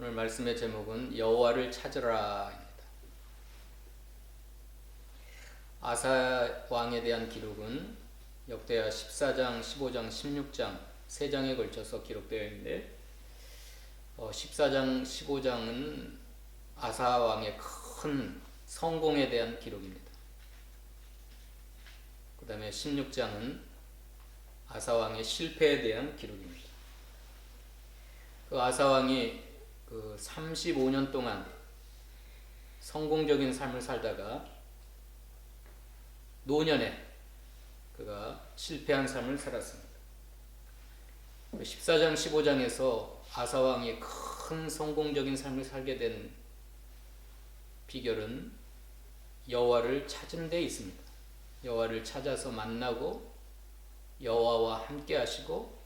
오늘 말씀의 제목은 여호와를 찾으라입니다. 아사 왕에 대한 기록은 역대하 14장, 15장, 16장 3장에 걸쳐서 기록되어 있는데 14장, 15장은 아사 왕의 큰 성공에 대한 기록입니다. 그 다음에 16장은 아사 왕의 실패에 대한 기록입니다. 그 아사 왕이 35년 동안 성공적인 삶을 살다가 노년에 그가 실패한 삶을 살았습니다. 14장 15장에서 아사 왕이 큰 성공적인 삶을 살게 된 비결은 여호와를 찾은 데 있습니다. 여호와를 찾아서 만나고 여호와와 함께 하시고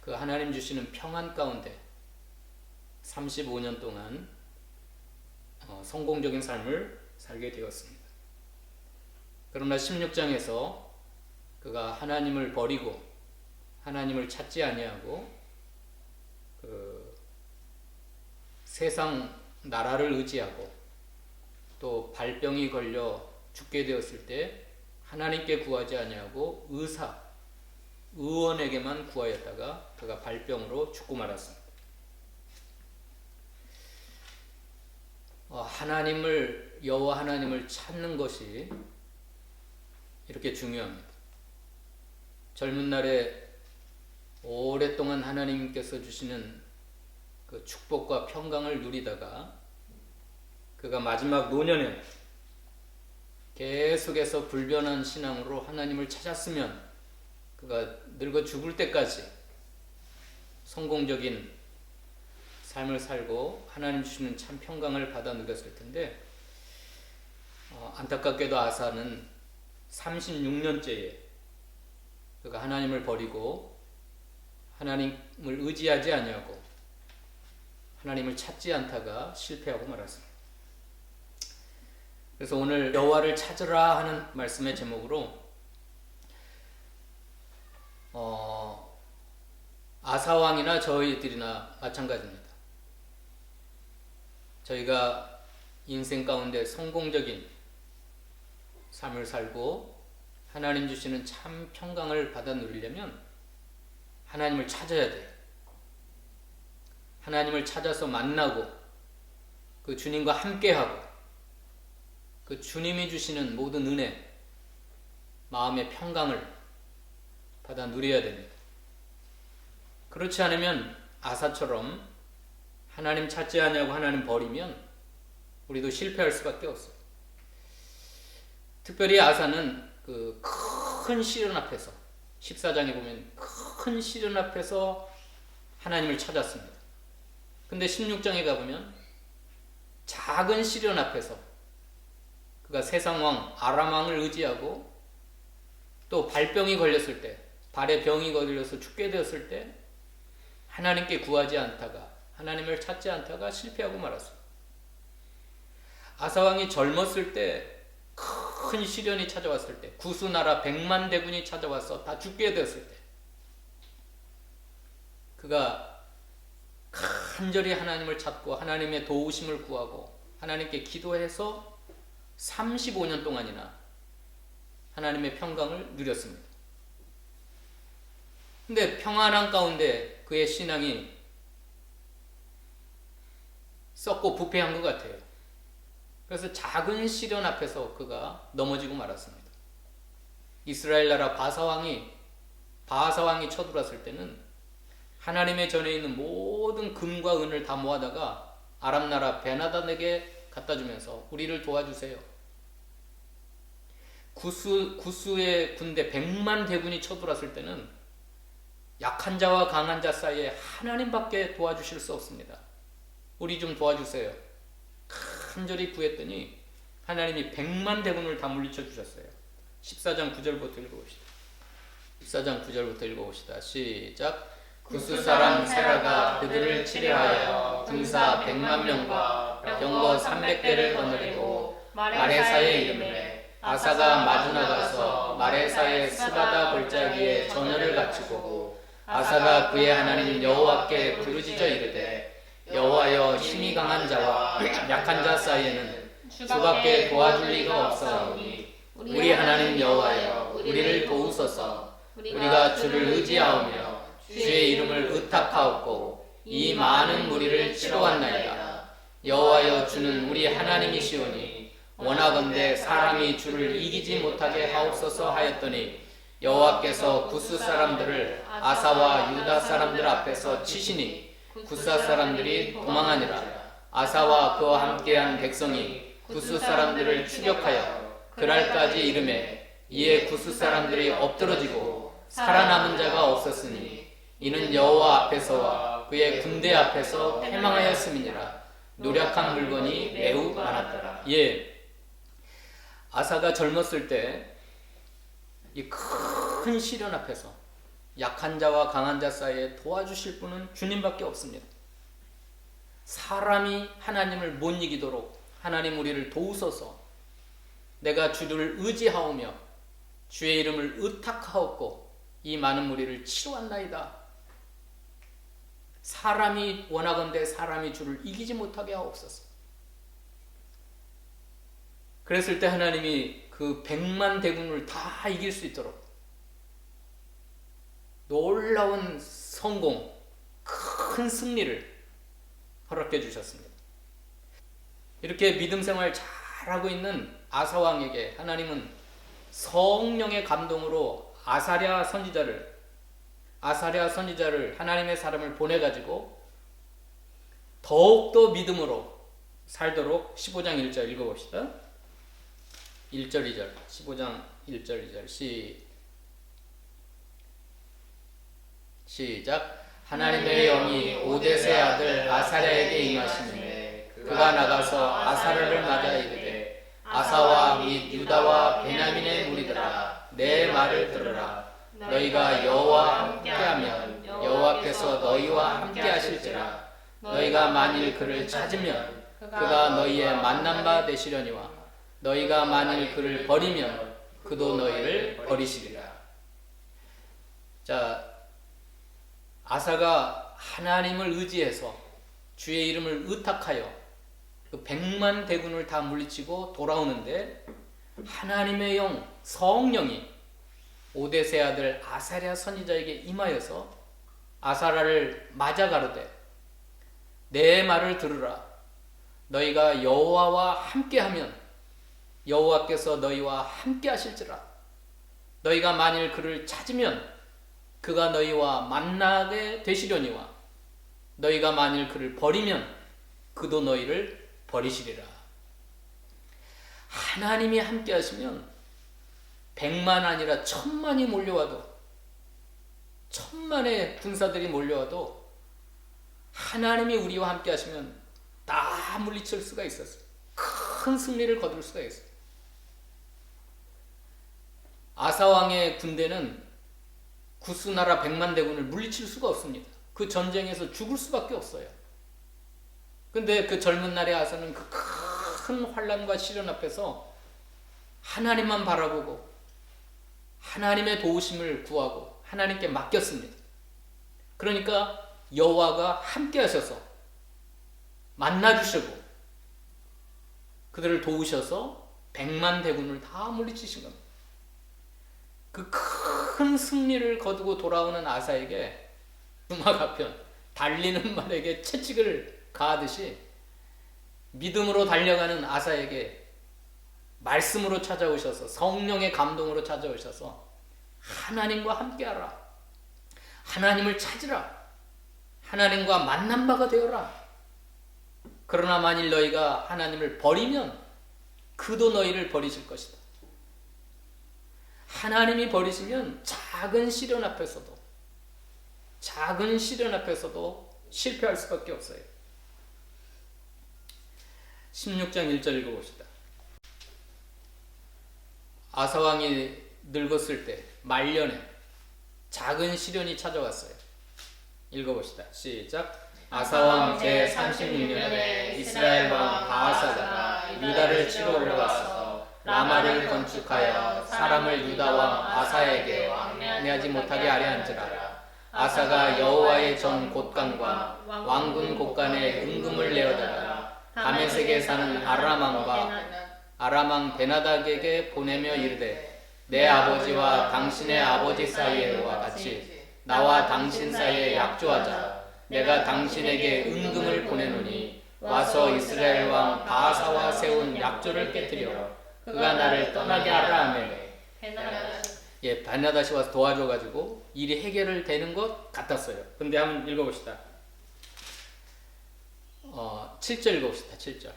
그 하나님 주시는 평안 가운데 35년 동안 성공적인 삶을 살게 되었습니다. 그러나 16장에서 그가 하나님을 버리고 하나님을 찾지 아니하고 세상 나라를 의지하고 또 발병이 걸려 죽게 되었을 때 하나님께 구하지 아니하고 의원에게만 구하였다가 그가 발병으로 죽고 말았습니다. 여호와 하나님을 찾는 것이 이렇게 중요합니다. 젊은 날에 오랫동안 하나님께서 주시는 그 축복과 평강을 누리다가 그가 마지막 노년에 계속해서 불변한 신앙으로 하나님을 찾았으면 그가 늙어 죽을 때까지 성공적인 삶을 살고 하나님 주시는 참 평강을 받아 누렸을 텐데 안타깝게도 아사는 36년째에 그가 하나님을 버리고 하나님을 의지하지 아니하고 하나님을 찾지 않다가 실패하고 말았습니다. 그래서 오늘 여호와를 찾으라 하는 말씀의 제목으로 아사왕이나 저희들이나 마찬가지입니다. 저희가 인생 가운데 성공적인 삶을 살고 하나님 주시는 참 평강을 받아 누리려면 하나님을 찾아야 돼요. 하나님을 찾아서 만나고 그 주님과 함께하고 그 주님이 주시는 모든 은혜, 마음의 평강을 받아 누려야 됩니다. 그렇지 않으면 아사처럼 하나님 찾지 않냐고 하나님 버리면 우리도 실패할 수밖에 없어요. 특별히 아사는 그 큰 시련 앞에서 14장에 보면 큰 시련 앞에서 하나님을 찾았습니다. 근데 16장에 가보면 작은 시련 앞에서 그가 세상 왕 아람 왕을 의지하고 또 발병이 걸렸을 때 발에 병이 걸려서 죽게 되었을 때 하나님께 구하지 않다가 하나님을 찾지 않다가 실패하고 말았습니다. 아사왕이 젊었을 때 큰 시련이 찾아왔을 때 구수나라 100만 대군이 찾아와서 다 죽게 되었을 때 그가 간절히 하나님을 찾고 하나님의 도우심을 구하고 하나님께 기도해서 35년 동안이나 하나님의 평강을 누렸습니다. 근데 평안한 가운데 그의 신앙이 썩고 부패한 것 같아요. 그래서 작은 시련 앞에서 그가 넘어지고 말았습니다. 이스라엘 나라 바사왕이 쳐들어왔을 때는 하나님의 전에 있는 모든 금과 은을 다 모아다가 아람 나라 베나단에게 갖다 주면서 우리를 도와주세요. 구스의 군대 100만 대군이 쳐들어왔을 때는 약한 자와 강한 자 사이에 하나님밖에 도와주실 수 없습니다. 우리 좀 도와주세요. 간절히 구했더니 하나님이 100만 대군을 다 물리쳐 주셨어요. 14장 9절부터 읽어봅시다. 14장 9절부터 읽어봅시다. 시작. 구스 사람 세라가 그들을 치려하여 군사 100만 명과 병거 300대를 거느리고 마레사에 이르매 아사가 마주 나가서 마레사의 스바다 골짜기에 전열을 갖추고 아사가 그의 하나님 여호와께 부르짖어 이르되 여호와여 힘이 강한 자와 약한 자 사이에는 주밖에 도와줄 리가 없사오니 우리 하나님 여호와여 우리를 도우소서. 우리가 주를 의지하오며 주의 이름을 의탁하옵고 이 많은 무리를 치러왔나이다. 여호와여 주는 우리 하나님이시오니 원하건대 사람이 주를 이기지 못하게 하옵소서 하였더니 여호와께서 구스 사람들을 아사와 유다 사람들 앞에서 치시니 구스 사람들이 도망하니라. 아사와 그와 함께한 백성이 구스 사람들을 추격하여 그날까지 이르매 이에 구스 사람들이 엎드러지고 살아남은 자가 없었으니 이는 여호와 앞에서와 그의 군대 앞에서 패망하였음이니라. 노력한 물건이 매우 많았더라. 예, 아사가 젊었을 때 이 큰 시련 앞에서 약한 자와 강한 자 사이에 도와주실 분은 주님밖에 없습니다. 사람이 하나님을 못 이기도록 하나님 우리를 도우소서. 내가 주를 의지하오며 주의 이름을 의탁하옵고 이 많은 무리를 치루었나이다. 사람이 원하건대 사람이 주를 이기지 못하게 하옵소서. 그랬을 때 하나님이 그 100만 대군을 다 이길 수 있도록 놀라운 성공, 큰 승리를 허락해 주셨습니다. 이렇게 믿음 생활 잘하고 있는 아사 왕에게 하나님은 성령의 감동으로 아사랴 선지자를 하나님의 사람을 보내가지고 더욱더 믿음으로 살도록 15장 1절 읽어봅시다. 1절 2절 15장 1절 2절 시작. 하나님의 영이 오뎃의 아들 아사랴에게 임하시니 그가 나가서 아사랴를 맞아 이르되 아사와 및 유다와 베냐민의 무리들아 내 말을 들으라. 너희가 여호와 함께하면 여호와께서 너희와 함께하실지라. 너희가 만일 그를 찾으면 그가 너희의 만난 바 되시려니와 너희가 만일 그를 버리면 그도 너희를 버리시리라. 자, 아사가 하나님을 의지해서 주의 이름을 의탁하여 그 100만 대군을 다 물리치고 돌아오는데 하나님의 영 성령이 오뎃의 아들 아사랴 선지자에게 임하여서 아사랴를 맞아 가로되 내 말을 들으라. 너희가 여호와와 함께하면 여호와께서 너희와 함께 하실지라. 너희가 만일 그를 찾으면 그가 너희와 만나게 되시려니와 너희가 만일 그를 버리면 그도 너희를 버리시리라. 하나님이 함께 하시면 100만 아니라 1000만이 몰려와도 1000만의 군사들이 몰려와도 하나님이 우리와 함께 하시면 다 물리칠 수가 있었어요. 큰 승리를 거둘 수가 있어요. 아사왕의 군대는 구스나라 100만 대군을 물리칠 수가 없습니다. 그 전쟁에서 죽을 수밖에 없어요. 근데 그 젊은 날의 아사는 그 큰 환난과 시련 앞에서 하나님만 바라보고 하나님의 도우심을 구하고 하나님께 맡겼습니다. 그러니까 여호와가 함께 하셔서 만나주시고 그들을 도우셔서 100만 대군을 다 물리치신 겁니다. 그 큰 승리를 거두고 돌아오는 아사에게 주마가편 달리는 말에게 채찍을 가하듯이 믿음으로 달려가는 아사에게 말씀으로 찾아오셔서 성령의 감동으로 찾아오셔서 하나님과 함께하라. 하나님을 찾으라. 하나님과 만난 바가 되어라. 그러나 만일 너희가 하나님을 버리면 그도 너희를 버리실 것이다. 하나님이 버리시면 작은 시련 앞에서도 실패할 수밖에 없어요. 16장 1절 읽어봅시다. 아사왕이 늙었을 때 말년에 작은 시련이 찾아왔어요. 읽어봅시다. 시작. 아사왕 제36년에 이스라엘 왕 바하사가 유다를 치러 올라왔어 라마를 건축하여 사람을 유다 왕 아사에게 왕래하지 못하게 하려 한지라. 아사가 여호와의 전 곳간과 왕군 곳간에 은금을 내어다가 다메섹에 사는 아람 왕 베나닥에게 보내며 이르되 내 아버지와 당신의 아버지 사이에와 같이 나와 당신 사이에 약조하자. 내가 당신에게 은금을 보내노니 와서 이스라엘 왕 바하사와 세운 약조를 깨뜨려 그가 나를 떠나게 하라 하매 베나다시 와서 도와줘가지고 일이 해결되는 것 같았어요. 근데 한번 읽어봅시다. 7절 읽어봅시다. 7절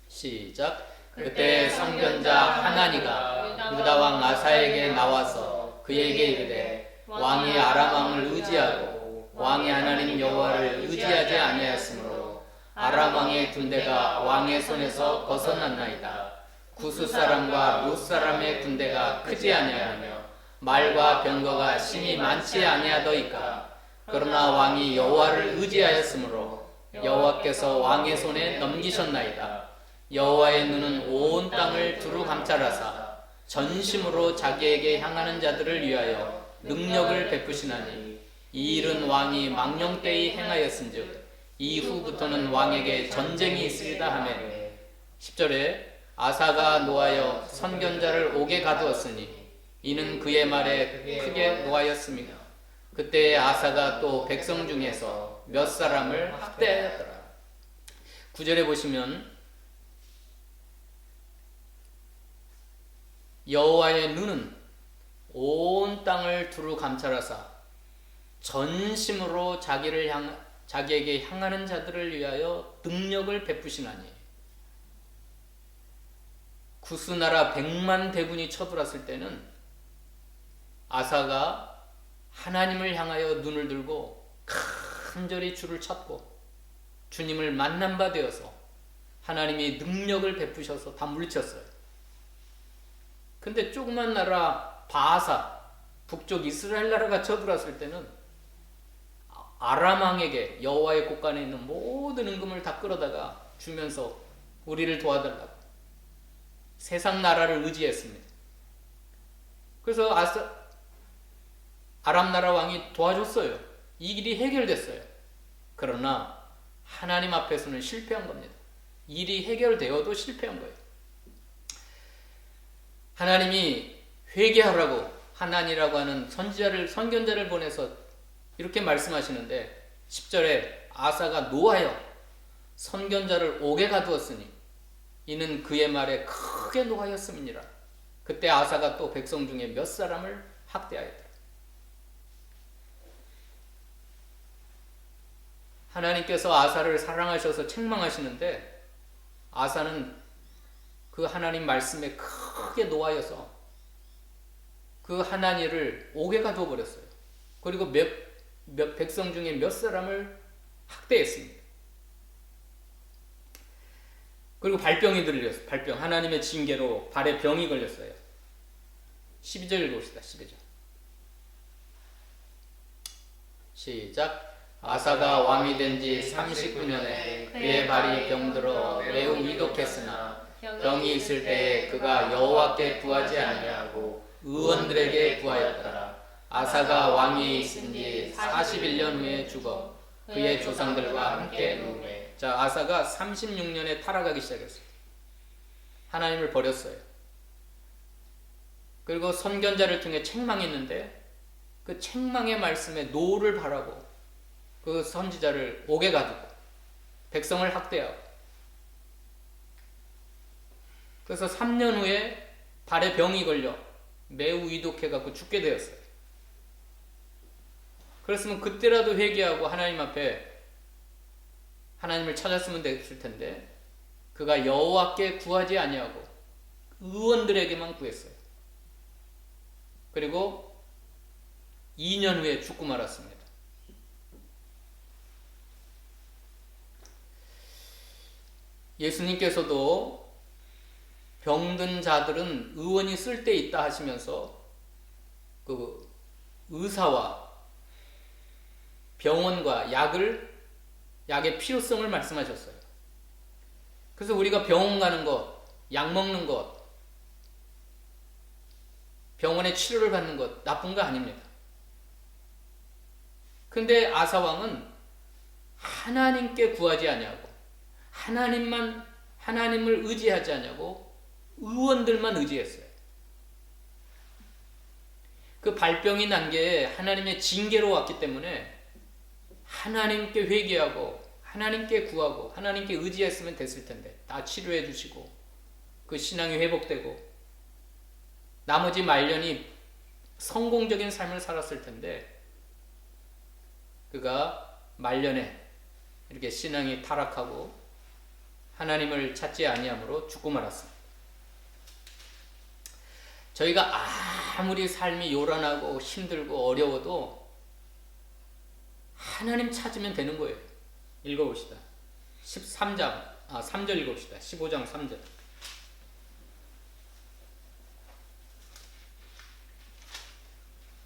시작. 그때 선견자 하나니가 유다왕 아사에게 나와서 그에게 이르되 왕이 아람 왕을 의지하고 왕이 하나님 여호와를 의지하지 아니하였으므로 아람 왕의 군대가 왕의 손에서 벗어났나이다. 구스 사람과 룻 사람의 군대가 크지 아니하며 말과 병거가 심히 많지 아니하더이까. 그러나 왕이 여호와를 의지하였으므로 여호와께서 왕의 손에 넘기셨나이다. 여호와의 눈은 온 땅을 두루 감찰하사 전심으로 자기에게 향하는 자들을 위하여 능력을 베푸시나니 이 일은 왕이 망령때에 행하였은즉 이후부터는 왕에게 전쟁이 있으리다 하매 10절에 아사가 노하여 선견자를 옥에 가두었으니 이는 그의 말에 크게 노하였습니다. 그때 아사가 또 백성 중에서 몇 사람을 학대하였더라. 9절에 보시면 여호와의 눈은 온 땅을 두루 감찰하사 전심으로 자기에게 향하는 자들을 위하여 능력을 베푸시나니. 구스나라 100만 대군이 쳐들어왔을 때는 아사가 하나님을 향하여 눈을 들고 간절히 주를 찾고 주님을 만난 바 되어서 하나님이 능력을 베푸셔서 다 물리쳤어요. 근데 조그만 나라 바하사, 북쪽 이스라엘 나라가 쳐들어왔을 때는 아람 왕에게 여호와의 곳간에 있는 모든 은금을 다 끌어다가 주면서 우리를 도와달라고 세상 나라를 의지했습니다. 그래서 아람 나라 왕이 도와줬어요. 이 일이 해결됐어요. 그러나 하나님 앞에서는 실패한 겁니다. 일이 해결되어도 실패한 거예요. 하나님이 회개하라고 하나니라고 하는 선견자를 보내서 이렇게 말씀하시는데 10절에 아사가 노하여 선견자를 옥에 가두었으니 이는 그의 말에 크게 노하였음이니라. 그때 아사가 또 백성 중에 몇 사람을 학대하였더라. 하나님께서 아사를 사랑하셔서 책망하시는데 아사는 그 하나님 말씀에 크게 노하여서 그 하나니를 옥에 가두어 버렸어요. 그리고 백성 중에 몇 사람을 학대했습니다. 그리고 발병이 들렸어요. 발병. 하나님의 징계로 발에 병이 걸렸어요. 12절 읽읍시다. 12절. 시작. 아사가 왕이 된 지 39년에 그의 발이 병들어 매우 위독했으나 병이 있을 때에 그가 여호와께 구하지 아니하고 의원들에게 구하였더라. 아사가 왕이 있은 지 41년 후에 죽어 그의 조상들과 함께 누우매. 자, 아사가 36년에 타락하기 시작했어요. 하나님을 버렸어요. 그리고 선견자를 통해 책망했는데 그 책망의 말씀에 노를 바라고 그 선지자를 옥에 가두고 백성을 학대하고 그래서 3년 후에 발에 병이 걸려 매우 위독해갖고 죽게 되었어요. 그랬으면 그때라도 회개하고 하나님 앞에 하나님을 찾았으면 됐을 텐데 그가 여호와께 구하지 아니하고 의원들에게만 구했어요. 그리고 2년 후에 죽고 말았습니다. 예수님께서도 병든 자들은 의원이 쓸데 있다 하시면서 그 의사와 병원과 약의 필요성을 말씀하셨어요. 그래서 우리가 병원 가는 것, 약 먹는 것, 병원에 치료를 받는 것 나쁜 거 아닙니다. 근데 아사 왕은 하나님께 구하지 아니하고 하나님을 의지하지 아니하고 의원들만 의지했어요. 그 발병이 난 게 하나님의 징계로 왔기 때문에 하나님께 회개하고 하나님께 구하고 하나님께 의지했으면 됐을 텐데 다 치료해 주시고 그 신앙이 회복되고 나머지 말년이 성공적인 삶을 살았을 텐데 그가 말년에 이렇게 신앙이 타락하고 하나님을 찾지 아니함으로 죽고 말았습니다. 저희가 아무리 삶이 요란하고 힘들고 어려워도 하나님 찾으면 되는 거예요. 읽어봅시다. 3절 읽어봅시다. 15장 3절.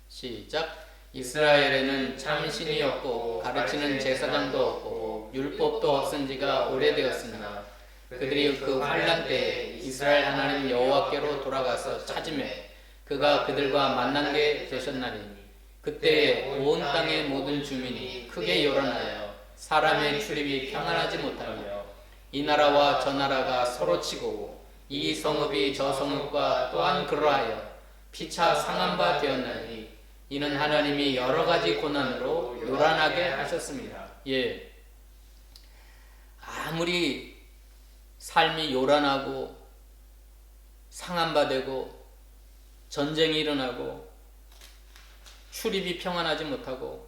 시작. 이스라엘에는 참신이 없고 가르치는 제사장도 없고 율법도 없은 지가 오래되었으나 그들이 그 환난 때에 이스라엘 하나님 여호와께로 돌아가서 찾으매 그가 그들과 만난 게 되셨나니 그때에 온 땅의 모든 주민이 크게 요란하여 사람의 출입이 평안하지 못하며 이 나라와 저 나라가 서로 치고 이 성읍이 저 성읍과 또한 그러하여 피차 상한 바 되었나니 이는 하나님이 여러 가지 고난으로 요란하게 하셨습니다. 예. 아무리 삶이 요란하고 상한 바 되고 전쟁이 일어나고 출입이 평안하지 못하고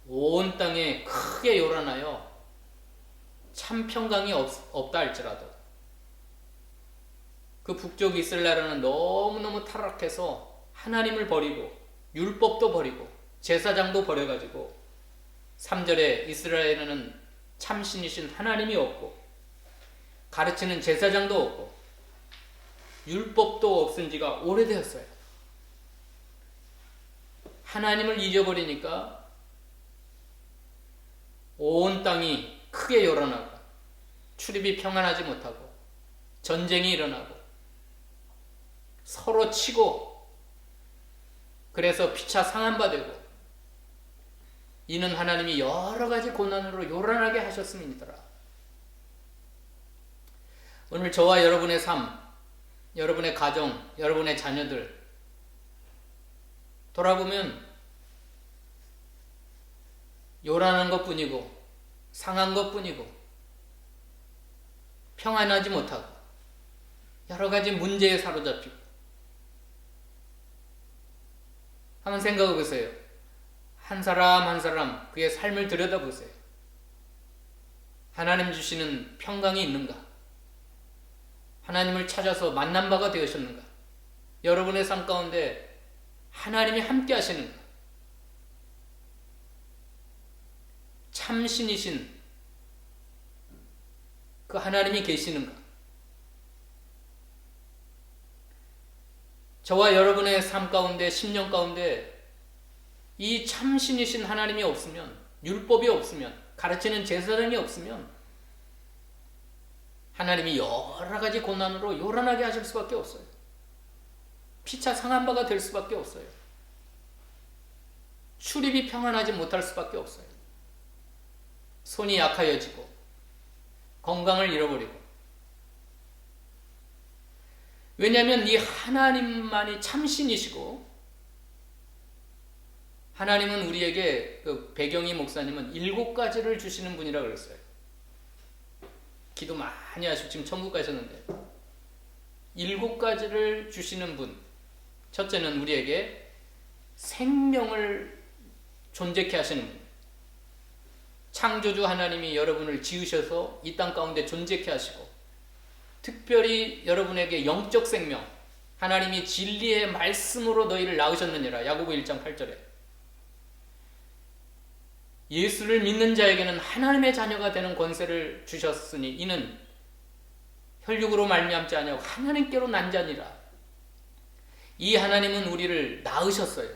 온 땅에 크게 요란하여 참 평강이 없다 할지라도 그 북쪽 이스라엘은 너무너무 타락해서 하나님을 버리고 율법도 버리고 제사장도 버려가지고 3절에 이스라엘에는 참신이신 하나님이 없고 가르치는 제사장도 없고 율법도 없은 지가 오래되었어요. 하나님을 잊어버리니까 온 땅이 크게 요란하고 출입이 평안하지 못하고 전쟁이 일어나고 서로 치고 그래서 피차 상한 바 되고 이는 하나님이 여러 가지 고난으로 요란하게 하셨음이니더라. 오늘 저와 여러분의 삶, 여러분의 가정, 여러분의 자녀들 돌아보면 요란한 것뿐이고 상한 것뿐이고 평안하지 못하고 여러 가지 문제에 사로잡히고 한번 생각해 보세요. 한 사람 한 사람 그의 삶을 들여다보세요. 하나님 주시는 평강이 있는가? 하나님을 찾아서 만난 바가 되셨는가? 여러분의 삶 가운데 하나님이 함께 하시는가? 참신이신 그 하나님이 계시는가? 저와 여러분의 삶 가운데, 심령 가운데 이 참신이신 하나님이 없으면, 율법이 없으면, 가르치는 제사장이 없으면 하나님이 여러 가지 고난으로 요란하게 하실 수밖에 없어요. 피차 상한 바가 될 수밖에 없어요. 출입이 평안하지 못할 수밖에 없어요. 손이 약하여지고 건강을 잃어버리고. 왜냐하면 이 하나님만이 참신이시고 하나님은 우리에게 그 배경희 목사님은 7가지를 주시는 분이라고 그랬어요. 기도 많이 하시고 지금 천국 가셨는데 7가지를 주시는 분. 첫째는 우리에게 생명을 존재케 하시는 분. 창조주 하나님이 여러분을 지으셔서 이 땅 가운데 존재케 하시고 특별히 여러분에게 영적 생명, 하나님이 진리의 말씀으로 너희를 낳으셨느니라. 야고보 1장 8절에 예수를 믿는 자에게는 하나님의 자녀가 되는 권세를 주셨으니 이는 혈육으로 말미암지 아니하고 하나님께로 난 자니라. 이 하나님은 우리를 낳으셨어요.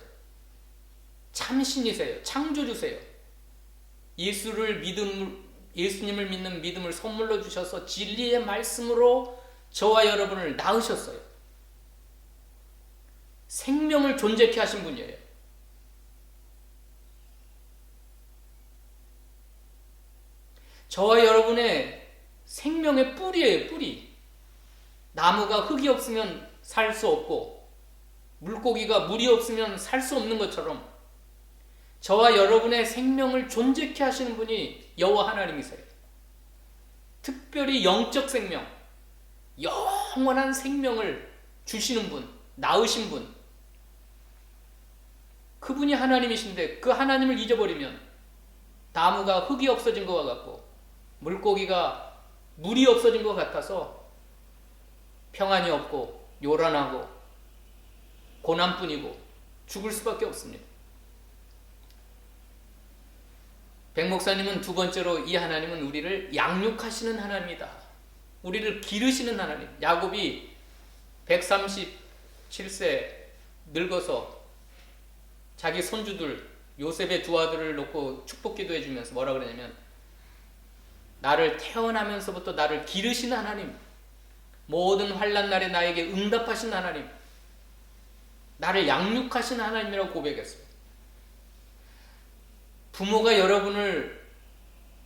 참신이세요. 창조주세요. 예수님을 믿는 믿음을 선물로 주셔서 진리의 말씀으로 저와 여러분을 낳으셨어요. 생명을 존재케 하신 분이에요. 저와 여러분의 생명의 뿌리예요, 뿌리. 나무가 흙이 없으면 살 수 없고 물고기가 물이 없으면 살 수 없는 것처럼 저와 여러분의 생명을 존재케 하시는 분이 여호와 하나님이세요. 특별히 영적 생명, 영원한 생명을 주시는 분, 낳으신 분, 그분이 하나님이신데 그 하나님을 잊어버리면 나무가 흙이 없어진 것과 같고 물고기가 물이 없어진 것 같아서 평안이 없고 요란하고 고난뿐이고 죽을 수밖에 없습니다. 백 목사님은 두 번째로 이 하나님은 우리를 양육하시는 하나님이다. 우리를 기르시는 하나님. 야곱이 137세 늙어서 자기 손주들 요셉의 두 아들을 놓고 축복 기도해 주면서 뭐라 그러냐면 나를 태어나면서부터 나를 기르시는 하나님, 모든 환난 날에 나에게 응답하신 하나님, 나를 양육하신 하나님이라고 고백했어요. 부모가 여러분을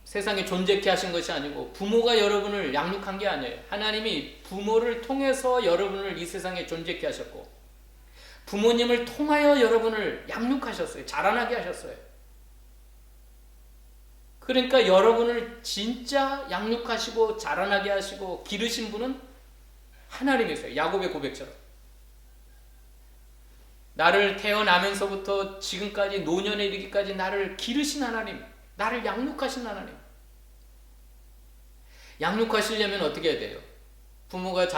세상에 존재케 하신 것이 아니고 부모가 여러분을 양육한 게 아니에요. 하나님이 부모를 통해서 여러분을 이 세상에 존재케 하셨고 부모님을 통하여 여러분을 양육하셨어요. 자라나게 하셨어요. 그러니까 여러분을 진짜 양육하시고 자라나게 하시고 기르신 분은 하나님이세요. 야곱의 고백처럼. 나를 태어나면서부터 지금까지 노년에 이르기까지 나를 기르신 하나님, 나를 양육하신 하나님. 양육하시려면 어떻게 해야 돼요? 부모가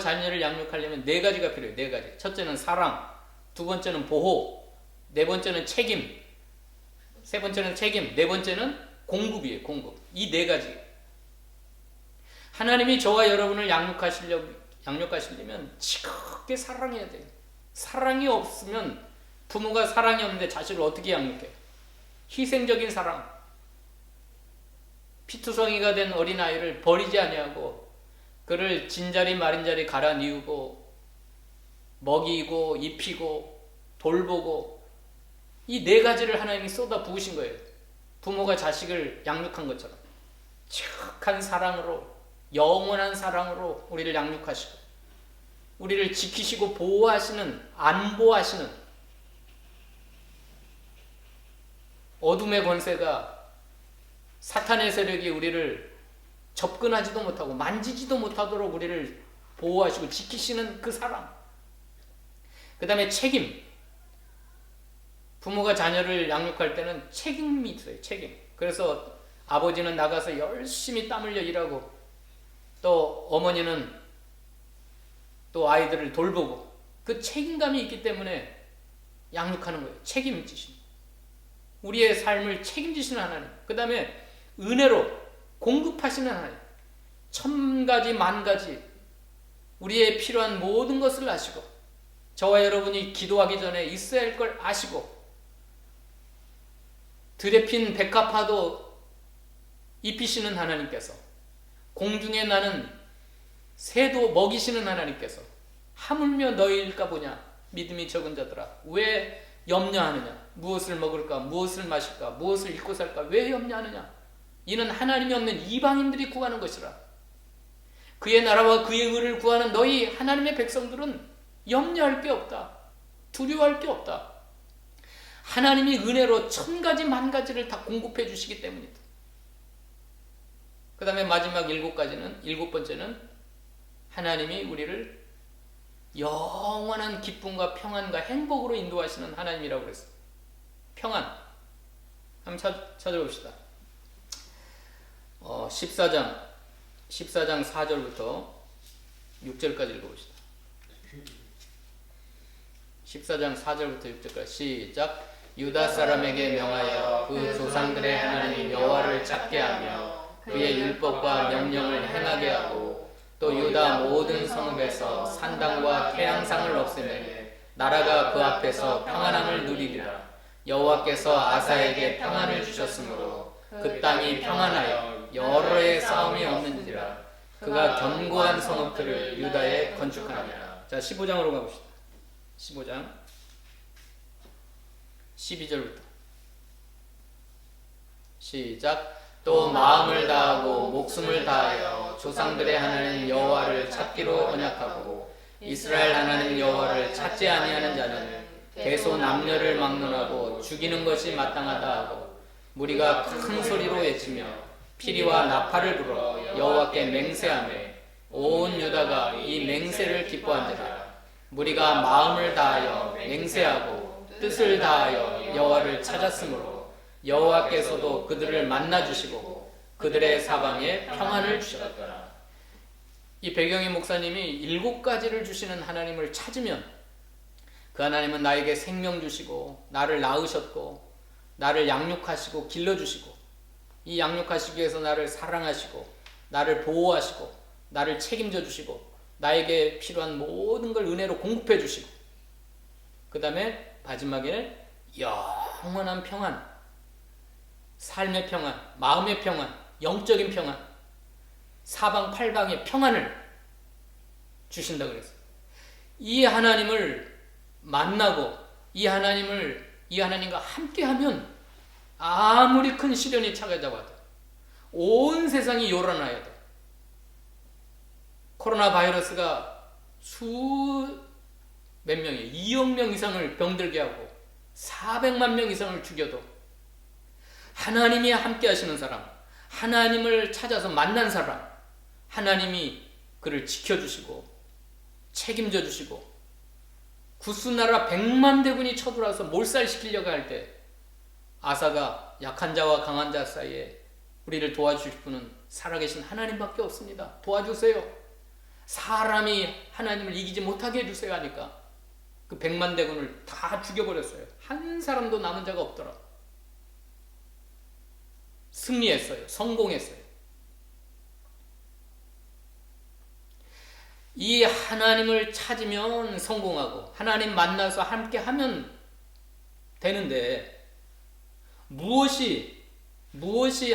자녀를 양육하려면 네 가지가 필요해요. 네 가지. 첫째는 사랑, 두 번째는 보호, 네 번째는 책임, 세 번째는 책임, 네 번째는 공급이에요. 공급. 이 네 가지. 하나님이 저와 여러분을 양육하시려면 지극하게 사랑해야 돼요. 사랑이 없으면 부모가 사랑이 없는데 자식을 어떻게 양육해요? 희생적인 사랑. 피투성이가 된 어린아이를 버리지 아니하고 그를 진자리 마린자리 갈아 니우고 먹이고 입히고 돌보고 이 네 가지를 하나님이 쏟아 부으신 거예요. 부모가 자식을 양육한 것처럼 지극한 사랑으로 영원한 사랑으로 우리를 양육하시고 우리를 지키시고 보호하시는 안보하시는 어둠의 권세가 사탄의 세력이 우리를 접근하지도 못하고 만지지도 못하도록 우리를 보호하시고 지키시는 그 사랑. 그 다음에 책임. 부모가 자녀를 양육할 때는 책임이 있어요. 책임. 그래서 아버지는 나가서 열심히 땀 흘려 일하고 또 어머니는 또 아이들을 돌보고 그 책임감이 있기 때문에 양육하는 거예요. 책임지신. 우리의 삶을 책임지시는 하나님. 그 다음에 은혜로 공급하시는 하나님. 천가지 만가지 우리의 필요한 모든 것을 아시고 저와 여러분이 기도하기 전에 있어야 할 걸 아시고 들에 핀 백합화도 입히시는 하나님께서 공중에 나는 새도 먹이시는 하나님께서 하물며 너희일까 보냐 믿음이 적은 자들아 왜 염려하느냐 무엇을 먹을까 무엇을 마실까 무엇을 입고 살까 왜 염려하느냐 이는 하나님이 없는 이방인들이 구하는 것이라. 그의 나라와 그의 의를 구하는 너희 하나님의 백성들은 염려할 게 없다. 두려워할 게 없다. 하나님이 은혜로 천가지 만가지를 다 공급해 주시기 때문이다. 그 다음에 마지막 일곱 번째는 하나님이 우리를 영원한 기쁨과 평안과 행복으로 인도하시는 하나님이라고 그랬어요. 평안. 한번 찾아봅시다. 14장 4절부터 6절까지 읽어봅시다. 14장 4절부터 6절까지 시작. 유다 사람에게 명하여 그 조상들의 하나님 여호와를 찾게 하며 그의 율법과 명령을 행하게 하고 또 유다 모든 성읍에서 산당과 태양상을 없애매 나라가 그 앞에서 평안함을 누리리라. 여호와께서 아사에게 평안을 주셨으므로 그 땅이 평안하여 여러 해의 싸움이 없는지라. 그가 견고한 성읍들을 유다에 건축하니라. 자, 15장으로 가봅시다. 15장 12절부터 시작. 또 마음을 다하고 목숨을 다하여 조상들의 하나님 여호와를 찾기로 언약하고 이스라엘 하나님 여호와를 찾지 아니하는 자는 대소 남녀를 막론하고 죽이는 것이 마땅하다 하고 무리가 큰 소리로 외치며 피리와 나팔을 불어 여호와께 맹세하며 온 유다가 이 맹세를 기뻐한지라. 무리가 마음을 다하여 맹세하고 뜻을 다하여 여호와를 찾았으므로 여호와께서도 그들을 만나 주시고 그들의 사방에 평안을 주셨더라. 이 배경희 목사님이 7가지를 주시는 하나님을 찾으면 그 하나님은 나에게 생명 주시고 나를 낳으셨고 나를 양육하시고 길러주시고 이 양육하시기 위해서 나를 사랑하시고 나를 보호하시고 나를 책임져 주시고 나에게 필요한 모든 걸 은혜로 공급해 주시고 그 다음에 마지막에는 영원한 평안, 삶의 평안, 마음의 평안, 영적인 평안, 사방팔방의 평안을 주신다 그랬어요. 이 하나님을 만나고 이 하나님과 함께하면 아무리 큰 시련이 찾아와도 온 세상이 요란하여도 코로나 바이러스가 몇 명이 2억 명 이상을 병들게 하고 400만 명 이상을 죽여도 하나님이 함께 하시는 사람, 하나님을 찾아서 만난 사람, 하나님이 그를 지켜주시고 책임져 주시고 구스나라 100만 대군이 쳐들어와서 몰살시키려고 할 때 아사가 약한 자와 강한 자 사이에 우리를 도와주실 분은 살아계신 하나님밖에 없습니다. 도와주세요. 사람이 하나님을 이기지 못하게 해주세요 하니까 그 100만 대군을 다 죽여버렸어요. 한 사람도 남은 자가 없더라. 승리했어요. 성공했어요. 이 하나님을 찾으면 성공하고 하나님 만나서 함께 하면 되는데 무엇이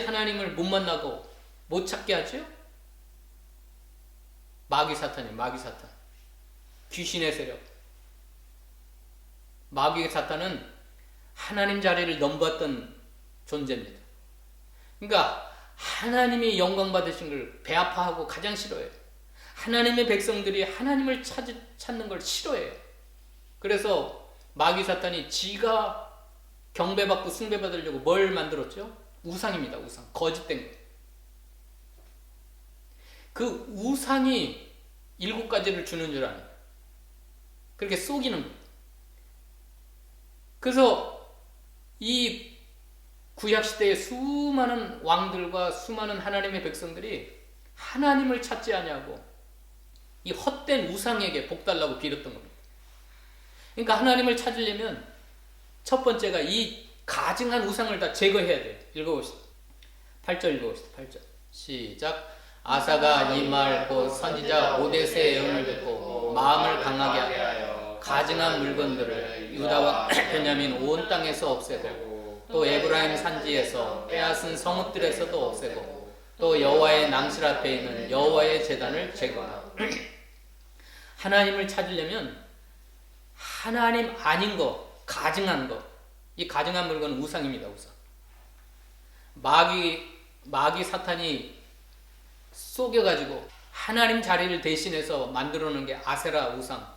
하나님을 못 만나고 못 찾게 하죠? 마귀 사탄. 귀신의 세력. 마귀 사탄은 하나님 자리를 넘봤던 존재입니다. 그러니까 하나님이 영광 받으신 걸 배아파하고 가장 싫어해요. 하나님의 백성들이 하나님을 찾는 걸 싫어해요. 그래서 마귀 사탄이 지가 경배받고 숭배받으려고 뭘 만들었죠? 우상입니다. 우상. 거짓된 거. 그 우상이 7가지를 주는 줄 아는, 그렇게 속이는 거예요. 그래서 이 구약시대의 수많은 왕들과 수많은 하나님의 백성들이 하나님을 찾지 아니하고 이 헛된 우상에게 복달라고 빌었던 겁니다. 그러니까 하나님을 찾으려면 첫 번째가 이 가증한 우상을 다 제거해야 돼요. 읽어봅시다. 8절 읽어봅시다. 8절 시작. 아사가 이 말 곧 선지자 오데스의 예언을 듣고 마음을 강하게 하여 가증한 물건들을 유다와 베냐민 온 땅에서 없애고 또 에브라임 산지에서 빼앗은 성읍들에서도 없애고 또 여호와의 낭실 앞에 있는 여호와의 제단을 제거하라. 하나님을 찾으려면 하나님 아닌 거, 가증한 거, 이 가증한 물건은 우상입니다. 우상. 마귀 사탄이 속여가지고 하나님 자리를 대신해서 만들어 놓은 게 아세라 우상,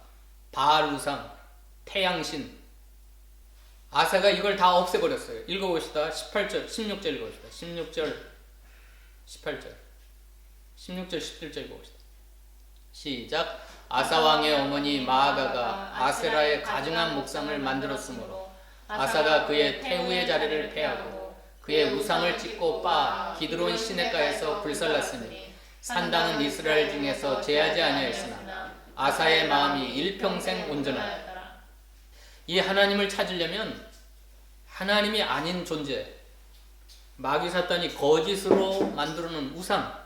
바알 우상, 태양신. 아세가 이걸 다 없애버렸어요. 읽어봅시다. 18절, 16절 읽어봅시다. 16절, 18절, 16절, 17절 읽어봅시다. 시작. 아사 왕의 어머니 마아가가 아세라의 가증한 목상을 만들었으므로 아사가 그의 태우의 자리를 패하고 그의 우상을 찢고 빻아 기드론 시냇가에서 불살랐으니 산당은 이스라엘 중에서 제하지 아니하였으나 아사의 마음이 일평생 온전하였다. 이 하나님을 찾으려면 하나님이 아닌 존재, 마귀 사탄이 거짓으로 만들어놓은 우상,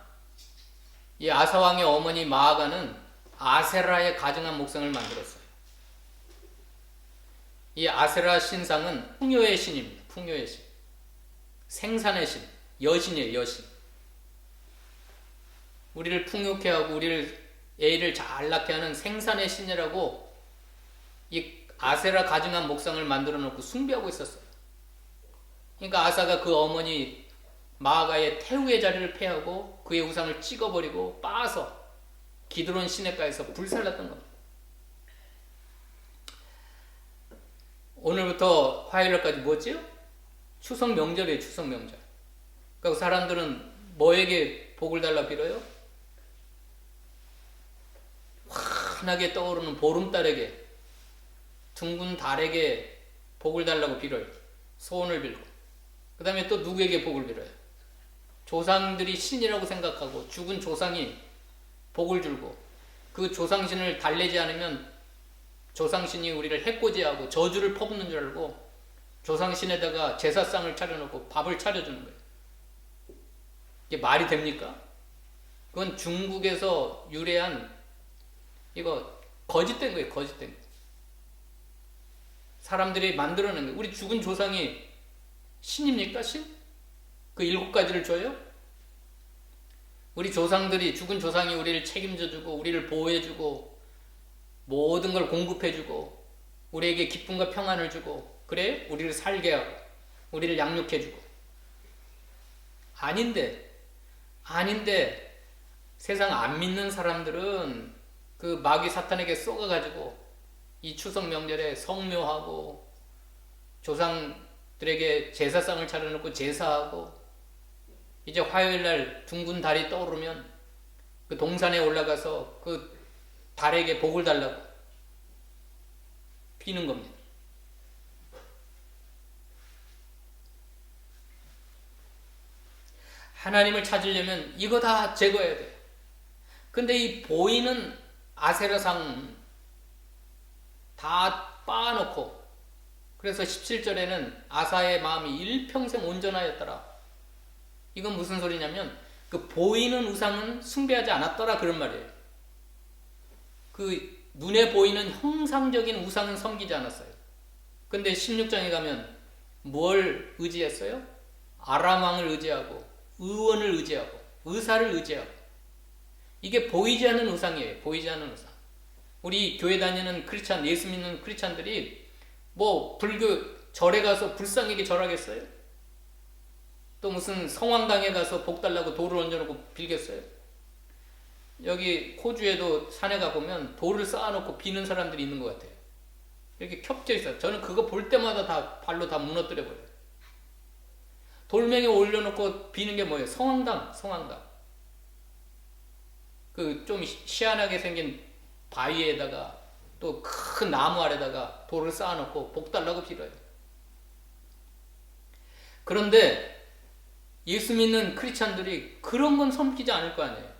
이 아사 왕의 어머니 마아가는 아세라의 가증한 목상을 만들었어요. 이 아세라 신상은 풍요의 신입니다. 풍요의 신. 생산의 신. 여신이에요. 여신. 우리를 풍요케 하고 우리를 애를 잘 낳게 하는 생산의 신이라고 이 아세라 가증한 목상을 만들어 놓고 숭배하고 있었어요. 그러니까 아사가 그 어머니 마아가의 태우의 자리를 패하고 그의 우상을 찍어버리고 빻아서 기드론 시내가에서 불살랐던 겁니다. 오늘부터 화요일까지 뭐지요? 추석 명절이에요. 추석 명절. 그러니까 사람들은 뭐에게 복을 달라 빌어요? 환하게 떠오르는 보름달에게, 둥근 달에게 복을 달라고 빌어요. 소원을 빌고. 그 다음에 또 누구에게 복을 빌어요? 조상들이 신이라고 생각하고 죽은 조상이 복을 줄고, 그 조상신을 달래지 않으면 조상신이 우리를 해코지하고 저주를 퍼붓는 줄 알고 조상신에다가 제사상을 차려놓고 밥을 차려주는 거예요. 이게 말이 됩니까? 그건 중국에서 유래한, 이거 거짓된 거예요. 거짓된 거. 사람들이 만들어낸 거예요. 우리 죽은 조상이 신입니까? 신? 그 7가지를 줘요? 우리 조상들이, 죽은 조상이 우리를 책임져주고 우리를 보호해주고 모든 걸 공급해주고 우리에게 기쁨과 평안을 주고, 그래? 우리를 살게 하고 우리를 양육해주고. 아닌데 세상 안 믿는 사람들은 그 마귀 사탄에게 쏘가가지고 이 추석 명절에 성묘하고 조상들에게 제사상을 차려놓고 제사하고, 이제 화요일날 둥근 달이 떠오르면 그 동산에 올라가서 그 달에게 복을 달라고 비는 겁니다. 하나님을 찾으려면 이거 다 제거해야 돼요. 근데 이 보이는 아세라상 다 빻아놓고, 그래서 17절에는 아사의 마음이 일평생 온전하였더라. 이건 무슨 소리냐면 그 보이는 우상은 숭배하지 않았더라 그런 말이에요. 그 눈에 보이는 형상적인 우상은 섬기지 않았어요. 근데 16장에 가면 뭘 의지했어요? 아람 왕을 의지하고 의원을 의지하고 의사를 의지하고. 이게 보이지 않는 우상이에요. 보이지 않는 우상. 우리 교회 다니는 크리스찬, 예수 믿는 크리스찬들이 뭐 불교 절에 가서 불상에게 절하겠어요? 또 무슨 성황당에 가서 복 달라고 돌을 얹어놓고 빌겠어요? 여기 호주에도 산에 가보면 돌을 쌓아놓고 비는 사람들이 있는 것 같아요. 이렇게 겹쳐 있어요. 저는 그거 볼 때마다 다 발로 다 무너뜨려 버려요. 돌멩이 올려놓고 비는 게 뭐예요? 성황당. 그 좀 희한하게 생긴 바위에다가 또 큰 나무 아래다가 돌을 쌓아놓고 복 달라고 빌어요. 그런데 예수 믿는 크리스찬들이 그런 건 섬기지 않을 거 아니에요.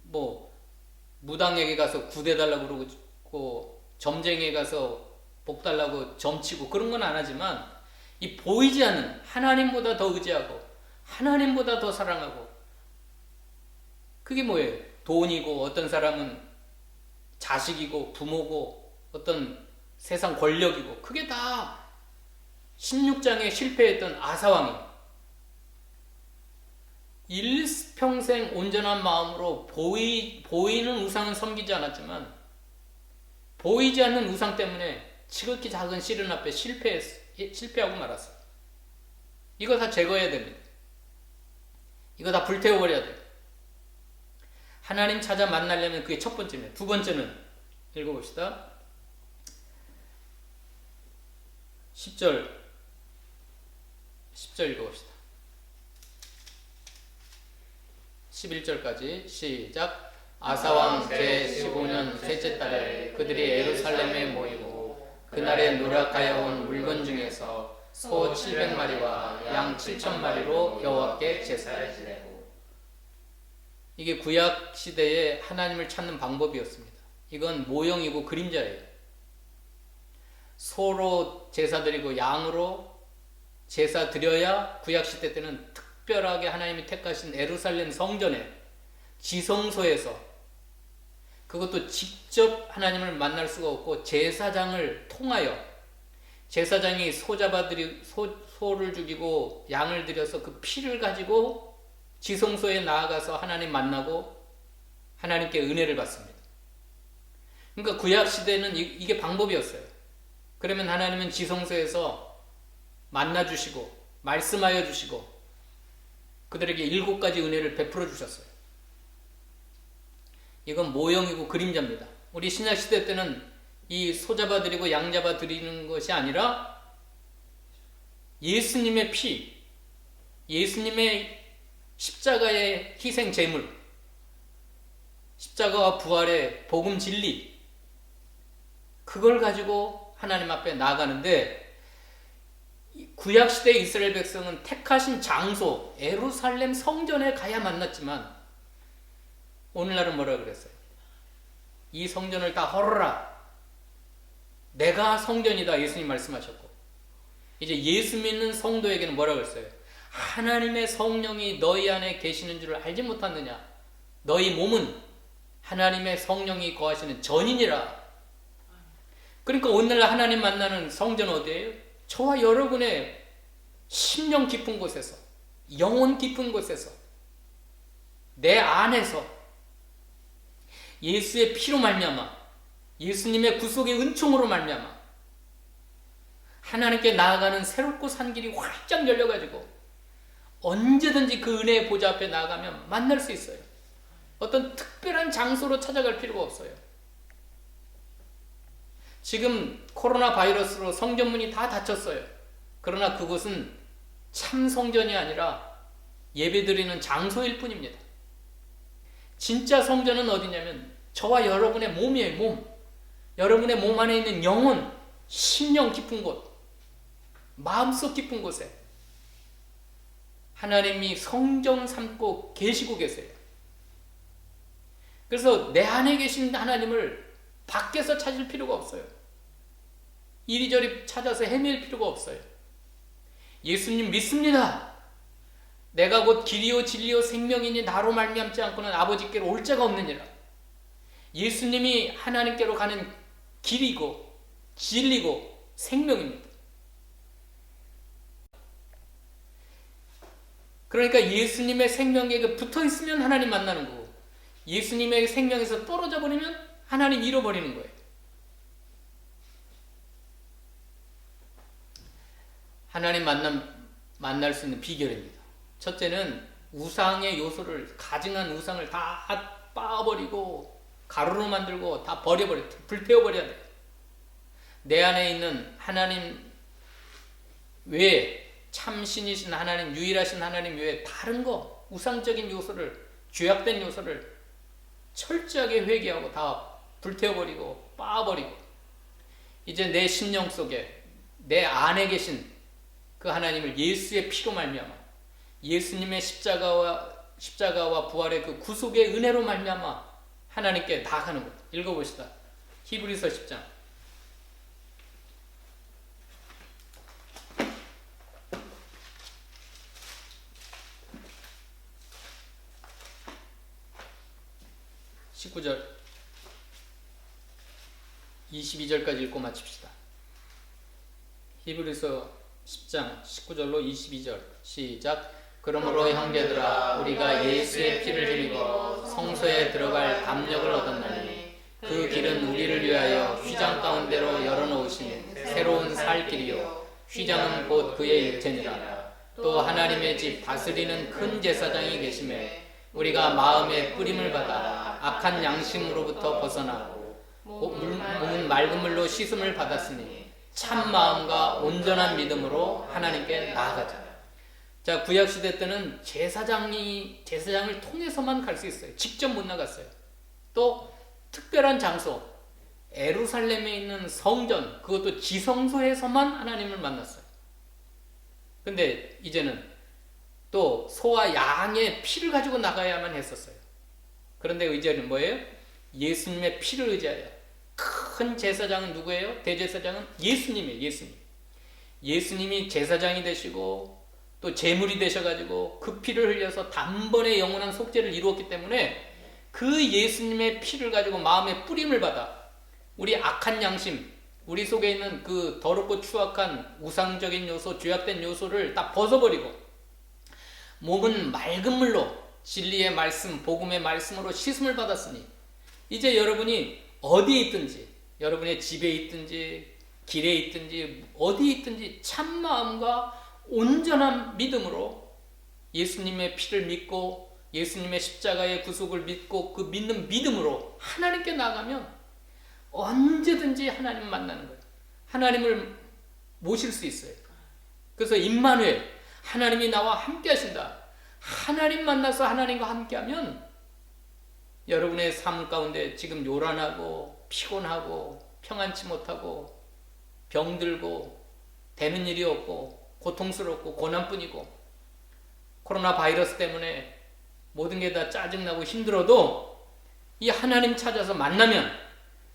뭐 무당에게 가서 구대달라고 그러고 점쟁이에 가서 복 달라고 점치고 그런 건 안 하지만, 이 보이지 않는 하나님보다 더 의지하고 하나님보다 더 사랑하고, 그게 뭐예요? 돈이고, 어떤 사람은 자식이고 부모고, 어떤 세상 권력이고, 그게 다 16장에 실패했던 아사왕이 일평생 온전한 마음으로 보이는 우상은 섬기지 않았지만 보이지 않는 우상 때문에 지극히 작은 시련 앞에 실패하고 말았어요. 이거 다 제거해야 됩니다. 이거 다 불태워버려야 돼요. 하나님 찾아 만나려면 그게 첫 번째입니다. 두 번째는 읽어봅시다. 10절 읽어봅시다. 11절까지 시작. 아사왕 제15년 셋째 달에 그들이 예루살렘에 모이고 그날에 누락하여 온 물건 중에서 소 700마리와 양 7,000마리로 여호와께 제사를 지내고. 이게 구약 시대에 하나님을 찾는 방법이었습니다. 이건 모형이고 그림자예요. 소로 제사 드리고 양으로 제사 드려야 구약 시대 때는 특별하게 하나님이 택하신 예루살렘 성전에 지성소에서, 그것도 직접 하나님을 만날 수가 없고 제사장을 통하여, 제사장이 소를 죽이고 양을 들여서 그 피를 가지고 지성소에 나아가서 하나님 만나고 하나님께 은혜를 받습니다. 그러니까 구약 시대는 이게 방법이었어요. 그러면 하나님은 지성소에서 만나 주시고 말씀하여 주시고 그들에게 7가지 은혜를 베풀어 주셨어요. 이건 모형이고 그림자입니다. 우리 신약시대 때는 이 소잡아 드리고 양잡아 드리는 것이 아니라 예수님의 피, 예수님의 십자가의 희생 제물, 십자가와 부활의 복음 진리, 그걸 가지고 하나님 앞에 나아가는데, 구약시대 이스라엘 백성은 택하신 장소 예루살렘 성전에 가야 만났지만 오늘날은 뭐라 그랬어요? 이 성전을 다 헐어라, 내가 성전이다, 예수님 말씀하셨고, 이제 예수 믿는 성도에게는 뭐라 그랬어요? 하나님의 성령이 너희 안에 계시는 줄 알지 못하느냐? 너희 몸은 하나님의 성령이 거하시는 전이니라. 그러니까 오늘날 하나님 만나는 성전은 어디예요? 저와 여러분의 심령 깊은 곳에서, 영혼 깊은 곳에서, 내 안에서 예수의 피로 말미암아, 예수님의 구속의 은총으로 말미암아 하나님께 나아가는 새롭고 산 길이 활짝 열려가지고 언제든지 그 은혜의 보좌 앞에 나아가면 만날 수 있어요. 어떤 특별한 장소로 찾아갈 필요가 없어요. 지금 코로나 바이러스로 성전문이 다 닫혔어요. 그러나 그곳은 참 성전이 아니라 예배드리는 장소일 뿐입니다. 진짜 성전은 어디냐면 저와 여러분의 몸이에요. 몸. 여러분의 몸 안에 있는 영혼, 심령 깊은 곳, 마음속 깊은 곳에 하나님이 성전 삼고 계시고 계세요. 그래서 내 안에 계신 하나님을 밖에서 찾을 필요가 없어요. 이리저리 찾아서 헤맬 필요가 없어요. 예수님 믿습니다. 내가 곧 길이요 진리요 생명이니 나로 말미암지 않고는 아버지께로 올 자가 없느니라. 예수님이 하나님께로 가는 길이고 진리고 생명입니다. 그러니까 예수님의 생명에 붙어 있으면 하나님 만나는 거고, 예수님의 생명에서 떨어져 버리면 하나님 잃어버리는 거예요. 하나님 만날 수 있는 비결입니다. 첫째는 우상의 요소를, 가증한 우상을 다 빻아버리고 가루로 만들고 다 버려버려, 불태워버려야 돼요. 내 안에 있는 하나님 외에, 참신이신 하나님, 유일하신 하나님 외에 다른 거, 우상적인 요소를, 죄악된 요소를 철저하게 회개하고 다 불태워버리고 빻아버리고, 이제 내 심령 속에, 내 안에 계신 그 하나님을 예수의 피로 말미암아, 예수님의 십자가와 부활의 그 구속의 은혜로 말미암아 하나님께 나아가는 것. 읽어봅시다. 히브리서 10장. (19절) 22절까지 읽고 마칩시다. 히브리서 10장 19절로 22절 시작. 그러므로 형제들아, 우리가 예수의 피를 흘리고 성소에 들어갈 담력을 얻었나니 그 길은 우리를 위하여 휘장 가운데로 열어놓으신 새로운 살 길이요, 휘장은 곧 그의 육체니라. 또 하나님의 집 다스리는 큰 제사장이 계심에 우리가 마음의 뿌림을 받아 악한 양심으로부터 벗어나 몸은 맑은 물로 씻음을 받았으니 참 마음과 온전한 믿음으로 하나님께 나아가자. 자, 구약시대 때는 제사장을 통해서만 갈 수 있어요. 직접 못 나갔어요. 또 특별한 장소, 예루살렘에 있는 성전, 그것도 지성소에서만 하나님을 만났어요. 근데 이제는 또 소와 양의 피를 가지고 나가야만 했었어요. 그런데 이제는 뭐예요? 예수님의 피를 의지하여. 큰 제사장은 누구예요? 대제사장은 예수님이에요. 예수님이 제사장이 되시고 또 제물이 되셔가지고 그 피를 흘려서 단번에 영원한 속죄를 이루었기 때문에 그 예수님의 피를 가지고 마음의 뿌림을 받아 우리 악한 양심, 우리 속에 있는 그 더럽고 추악한 우상적인 요소, 죄악된 요소를 다 벗어버리고 몸은 맑은 물로 진리의 말씀, 복음의 말씀으로 씻음을 받았으니 이제 여러분이 어디에 있든지, 여러분의 집에 있든지 길에 있든지 어디에 있든지 참 마음과 온전한 믿음으로 예수님의 피를 믿고 예수님의 십자가의 구속을 믿고 그 믿는 믿음으로 하나님께 나가면 언제든지 하나님 만나는 거예요. 하나님을 모실 수 있어요. 그래서 임마누엘, 하나님이 나와 함께 하신다. 하나님 만나서 하나님과 함께하면 여러분의 삶 가운데 지금 요란하고 피곤하고 평안치 못하고 병들고 되는 일이 없고 고통스럽고 고난뿐이고 코로나 바이러스 때문에 모든 게 다 짜증나고 힘들어도 이 하나님 찾아서 만나면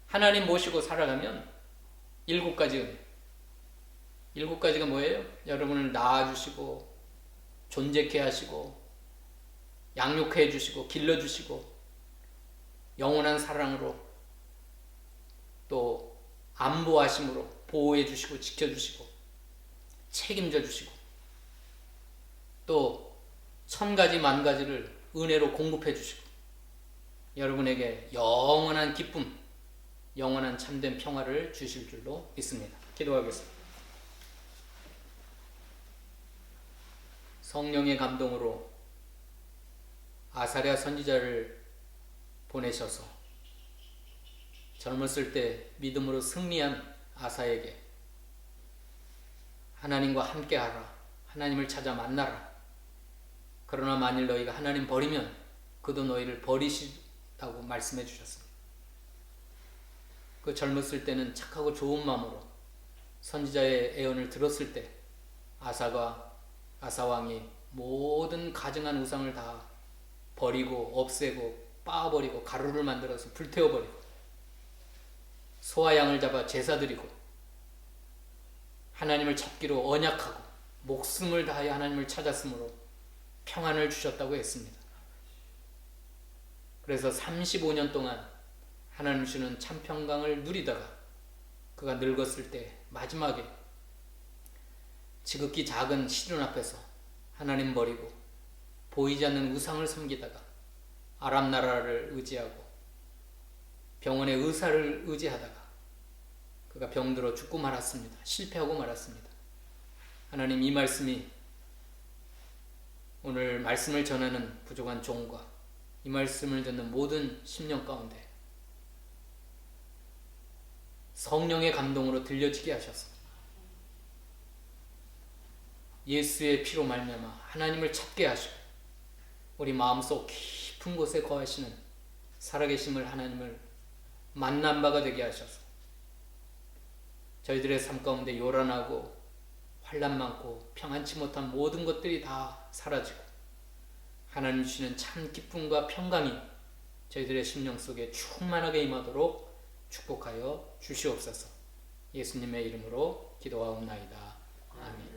하나님 모시고 살아가면 7가지 은혜. 7가지가 뭐예요? 여러분을 낳아주시고 존재케 하시고 양육해 주시고 길러주시고 영원한 사랑으로 또 안보하심으로 보호해 주시고 지켜주시고 책임져 주시고 또 1000가지 만가지를 은혜로 공급해 주시고 여러분에게 영원한 기쁨, 영원한 참된 평화를 주실 줄로 믿습니다. 기도하겠습니다. 성령의 감동으로 아사랴 선지자를 보내셔서 젊었을 때 믿음으로 승리한 아사에게 하나님과 함께하라, 하나님을 찾아 만나라. 그러나 만일 너희가 하나님 버리면 그도 너희를 버리시다고 말씀해 주셨습니다. 그 젊었을 때는 착하고 좋은 마음으로 선지자의 애언을 들었을 때 아사 왕이 모든 가증한 우상을 다 버리고 없애고 빻아버리고 가루를 만들어서 불태워버리고 소와 양을 잡아 제사 드리고 하나님을 찾기로 언약하고 목숨을 다하여 하나님을 찾았으므로 평안을 주셨다고 했습니다. 그래서 35년 동안 하나님 주는 참 평강을 누리다가 그가 늙었을 때 마지막에 지극히 작은 시련 앞에서 하나님 버리고 보이지 않는 우상을 섬기다가 아람 나라를 의지하고 병원의 의사를 의지하다가 그가 병들어 죽고 말았습니다. 실패하고 말았습니다. 하나님, 이 말씀이 오늘 말씀을 전하는 부족한 종과 이 말씀을 듣는 모든 심령 가운데 성령의 감동으로 들려지게 하셔서 예수의 피로 말미암아 하나님을 찾게 하시고 우리 마음속 깊은 곳에 거하시는 살아계심을 하나님을 만난 바가 되게 하셔서 저희들의 삶 가운데 요란하고 환난 많고 평안치 못한 모든 것들이 다 사라지고 하나님 주시는 참 기쁨과 평강이 저희들의 심령 속에 충만하게 임하도록 축복하여 주시옵소서. 예수님의 이름으로 기도하옵나이다. 아멘.